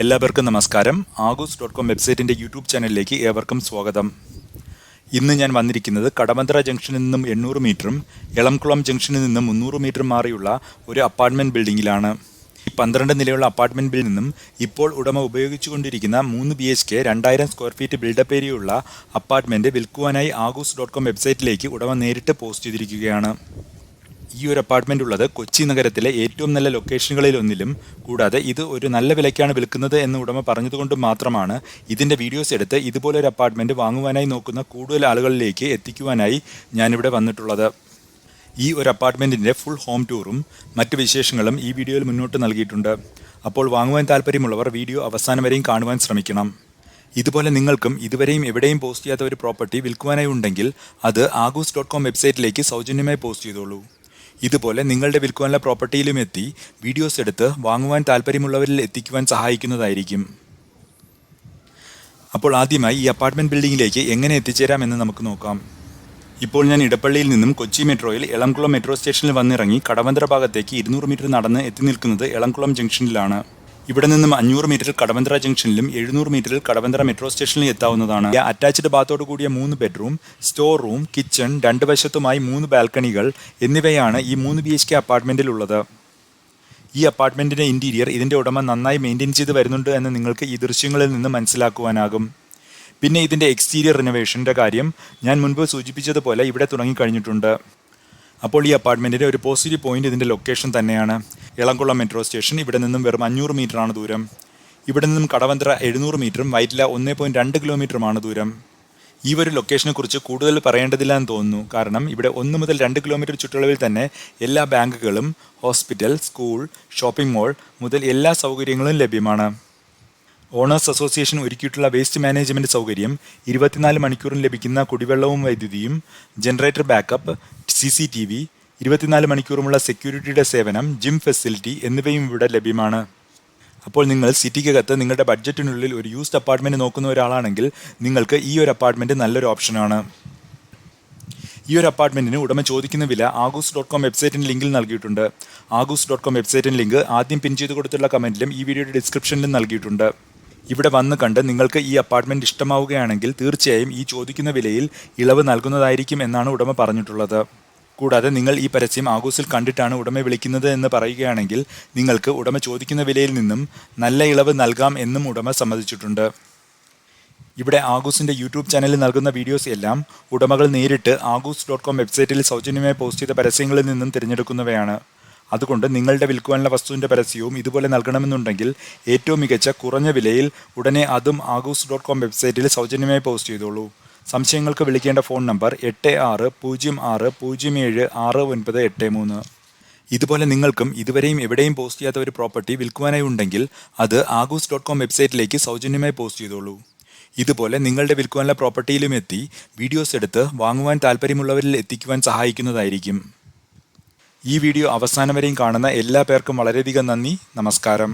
എല്ലാവർക്കും നമസ്കാരം. ആഗൂസ്.com വെബ്സൈറ്റിൻ്റെ യൂട്യൂബ് ചാനലിലേക്ക് ഏവർക്കും സ്വാഗതം. ഇന്ന് ഞാൻ വന്നിരിക്കുന്നത് കടവന്ത്ര ജംഗ്ഷനിൽ നിന്നും 800 മീറ്ററും എളംകുളം ജംഗ്ഷനിൽ നിന്നും 300 മീറ്റർ മാറിയുള്ള ഒരു അപ്പാർട്ട്മെൻറ്റ് ബിൽഡിങ്ങിലാണ്. ഈ 12 നിലയുള്ള അപ്പാർട്ട്മെൻറ്റ് ബിൽഡിൽ നിന്നും ഇപ്പോൾ ഉടമ ഉപയോഗിച്ചുകൊണ്ടിരിക്കുന്ന 3 BHK 2000 സ്ക്വയർ ഫീറ്റ് ബിൽഡപ്പ് ഏരിയയുള്ള അപ്പാർട്ട്മെൻറ്റ് വിൽക്കുവാനായി ആഗൂസ്.com വെബ്സൈറ്റിലേക്ക് ഉടമ നേരിട്ട് പോസ്റ്റ് ചെയ്തിരിക്കുകയാണ്. ഈ ഒരു അപ്പാർട്ട്മെന്റ് ഉള്ളത് കൊച്ചി നഗരത്തിലെ ഏറ്റവും നല്ല ലൊക്കേഷനുകളിൽ ഒന്നിലും, കൂടാതെ ഇത് ഒരു നല്ല വിലയ്ക്കാണ് വിൽക്കുന്നത് എന്ന് ഉടമ പറഞ്ഞതുകൊണ്ട് മാത്രമാണ് ഇതിൻ്റെ വീഡിയോസ് എടുത്ത് ഇതുപോലൊരു അപ്പാർട്ട്മെന്റ് വാങ്ങുവാനായി നോക്കുന്ന കൂടുതൽ ആളുകളിലേക്ക് എത്തിക്കുവാനായി ഞാനിവിടെ വന്നിട്ടുള്ളത്. ഈ ഒരു അപ്പാർട്ട്മെന്റിൻ്റെ ഫുൾ ഹോം ടൂറും മറ്റ് വിശേഷങ്ങളും ഈ വീഡിയോയിൽ മുന്നോട്ട് നൽകിയിട്ടുണ്ട്. അപ്പോൾ വാങ്ങുവാൻ താല്പര്യമുള്ളവർ വീഡിയോ അവസാനം വരെയും കാണുവാൻ ശ്രമിക്കണം. ഇതുപോലെ നിങ്ങൾക്കും ഇതുവരെയും എവിടെയും പോസ്റ്റ് ചെയ്യാത്ത ഒരു പ്രോപ്പർട്ടി വിൽക്കുവാനായി ഉണ്ടെങ്കിൽ അത് ആഗൂസ്.com വെബ്സൈറ്റിലേക്ക് സൗജന്യമായി പോസ്റ്റ് ചെയ്തോളൂ. ഇതുപോലെ നിങ്ങളുടെ വിൽക്കുവാനുള്ള പ്രോപ്പർട്ടിയിലും എത്തി വീഡിയോസ് എടുത്ത് വാങ്ങുവാൻ താല്പര്യമുള്ളവരിൽ എത്തിക്കുവാൻ സഹായിക്കുന്നതായിരിക്കും. അപ്പോൾ ആദ്യമായി ഈ അപ്പാർട്ട്മെൻറ്റ് ബിൽഡിങ്ങിലേക്ക് എങ്ങനെ എത്തിച്ചേരാമെന്ന് നമുക്ക് നോക്കാം. ഇപ്പോൾ ഞാൻ ഇടപ്പള്ളിയിൽ നിന്നും കൊച്ചി മെട്രോയിൽ എളംകുളം മെട്രോ സ്റ്റേഷനിൽ വന്നിറങ്ങി കടവന്ത്ര ഭാഗത്തേക്ക് 200 മീറ്റർ നടന്ന് എത്തി നിൽക്കുന്നത് എളംകുളം ജംഗ്ഷനിലാണ്. ഇവിടെ നിന്നും 500 മീറ്ററിൽ കടവന്ത്ര ജംഗ്ഷനിലും 700 മീറ്ററിൽ കടവന്ത്ര മെട്രോ സ്റ്റേഷനിലും എത്താവുന്നതാണ്. അറ്റാച്ച്ഡ് ബാത്തോടു കൂടിയ 3 ബെഡ്റൂം, സ്റ്റോർ റൂം, കിച്ചൺ, 2 വശത്തുമായി 3 ബാൽക്കണികൾ എന്നിവയാണ് ഈ 3 BHK അപ്പാർട്ട്മെന്റിലുള്ളത്. ഈ അപ്പാർട്ട്മെന്റിന്റെ ഇന്റീരിയർ ഇതിന്റെ ഉടമ നന്നായി മെയിൻറ്റെയിൻ ചെയ്ത് വരുന്നുണ്ട് എന്ന് നിങ്ങൾക്ക് ഈ ദൃശ്യങ്ങളിൽ നിന്ന് മനസ്സിലാക്കുവാനാകും. പിന്നെ ഇതിന്റെ എക്സ്റ്റീരിയർ റിനോവേഷന്റെ കാര്യം ഞാൻ മുൻപ് സൂചിപ്പിച്ചതുപോലെ ഇവിടെ തുടങ്ങിക്കഴിഞ്ഞിട്ടുണ്ട്. അപ്പോൾ ഈ അപ്പാർട്ട്മെൻറ്റിൻ്റെ ഒരു പോസിറ്റീവ് പോയിന്റ് ഇതിൻ്റെ ലൊക്കേഷൻ തന്നെയാണ്. എളംകുളം മെട്രോ സ്റ്റേഷൻ ഇവിടെ നിന്നും വെറും 500 മീറ്ററാണ് ദൂരം. ഇവിടെ നിന്നും കടവന്ത്ര 700 മീറ്ററും വൈറ്റില 1.2 കിലോമീറ്ററുമാണ് ദൂരം. ഈ ഒരു ലൊക്കേഷനെക്കുറിച്ച് കൂടുതൽ പറയേണ്ടതില്ല എന്ന് തോന്നുന്നു. കാരണം ഇവിടെ 1 മുതൽ 2 കിലോമീറ്റർ ചുറ്റളവിൽ തന്നെ എല്ലാ ബാങ്കുകളും, ഹോസ്പിറ്റൽ, സ്കൂൾ, ഷോപ്പിംഗ് മാൾ മുതൽ എല്ലാ സൗകര്യങ്ങളും ലഭ്യമാണ്. ഓണേഴ്സ് അസോസിയേഷൻ ഒരുക്കിയിട്ടുള്ള വേസ്റ്റ് മാനേജ്മെൻറ്റ് സൗകര്യം, 24 മണിക്കൂറും ലഭിക്കുന്ന കുടിവെള്ളവും വൈദ്യുതിയും, ജനറേറ്റർ ബാക്കപ്പ്, CCTV, 24 മണിക്കൂറുമുള്ള സെക്യൂരിറ്റിയുടെ സേവനം, ജിം ഫെസിലിറ്റി എന്നിവയും ഇവിടെ ലഭ്യമാണ്. അപ്പോൾ നിങ്ങൾ സിറ്റിക്കകത്ത് നിങ്ങളുടെ ബഡ്ജറ്റിനുള്ളിൽ ഒരു യൂസ്ഡ് അപ്പാർട്ട്മെൻറ്റ് നോക്കുന്ന ഒരാളാണെങ്കിൽ നിങ്ങൾക്ക് ഈ ഒരു അപ്പാർട്ട്മെൻറ്റ് നല്ലൊരു ഓപ്ഷനാണ്. ഈ ഒരു അപ്പാർട്ട്മെൻറ്റിന് ഉടമ ചോദിക്കുന്ന വില ആഗൂസ്.com വെബ്സൈറ്റിൻ്റെ ലിങ്കിൽ നൽകിയിട്ടുണ്ട്. ആഗൂസ്.com വെബ്സൈറ്റിൻ്റെ ലിങ്ക് ആദ്യം പിൻ ചെയ്ത് കൊടുത്തുള്ള കമൻറ്റിലും ഈ വീഡിയോയുടെ ഡിസ്ക്രിപ്ഷനിലും നൽകിയിട്ടുണ്ട്. ഇവിടെ വന്ന് കണ്ട് നിങ്ങൾക്ക് ഈ അപ്പാർട്ട്മെൻറ്റ് ഇഷ്ടമാവുകയാണെങ്കിൽ തീർച്ചയായും ഈ ചോദിക്കുന്ന വിലയിൽ ഇളവ് നൽകുന്നതായിരിക്കും എന്നാണ് ഉടമ പറഞ്ഞിട്ടുള്ളത്. കൂടാതെ നിങ്ങൾ ഈ പരസ്യം ആഗൂസിൽ കണ്ടിട്ടാണ് ഉടമ വിളിക്കുന്നത് എന്ന് പറയുകയാണെങ്കിൽ നിങ്ങൾക്ക് ഉടമ ചോദിക്കുന്ന വിലയിൽ നിന്നും നല്ല ഇളവ് നൽകാം എന്നും ഉടമ സമ്മതിച്ചിട്ടുണ്ട്. ഇവിടെ ആഗൂസിൻ്റെ യൂട്യൂബ് ചാനലിൽ നൽകുന്ന വീഡിയോസ് എല്ലാം ഉടമകൾ നേരിട്ട് ആഗൂസ്.com വെബ്സൈറ്റിൽ സൗജന്യമായി പോസ്റ്റ് ചെയ്ത പരസ്യങ്ങളിൽ നിന്നും തിരഞ്ഞെടുക്കുന്നവയാണ്. അതുകൊണ്ട് നിങ്ങളുടെ വിൽക്കുവാനുള്ള വസ്തുവിൻ്റെ പരസ്യവും ഇതുപോലെ നൽകണമെന്നുണ്ടെങ്കിൽ ഏറ്റവും മികച്ച കുറഞ്ഞ വിലയിൽ ഉടനെ അതും ആഗൂസ്.com വെബ്സൈറ്റിൽ സൗജന്യമായി പോസ്റ്റ് ചെയ്തോളൂ. സംശയങ്ങൾക്ക് വിളിക്കേണ്ട ഫോൺ നമ്പർ 8606076983. ഇതുപോലെ നിങ്ങൾക്കും ഇതുവരെയും എവിടെയും പോസ്റ്റ് ചെയ്യാത്ത ഒരു പ്രോപ്പർട്ടി വിൽക്കുവാനായി ഉണ്ടെങ്കിൽ അത് ആഗൂസ്.com വെബ്സൈറ്റിലേക്ക് സൗജന്യമായി പോസ്റ്റ് ചെയ്തോളൂ. ഇതുപോലെ നിങ്ങളുടെ വിൽക്കുവാനുള്ള പ്രോപ്പർട്ടിയിലും എത്തി വീഡിയോസ് എടുത്ത് വാങ്ങുവാൻ താല്പര്യമുള്ളവരിൽ എത്തിക്കുവാൻ സഹായിക്കുന്നതായിരിക്കും. ഈ വീഡിയോ അവസാനം വരെയും കാണുന്ന എല്ലാ പേർക്കും വളരെയധികം നന്ദി. നമസ്കാരം.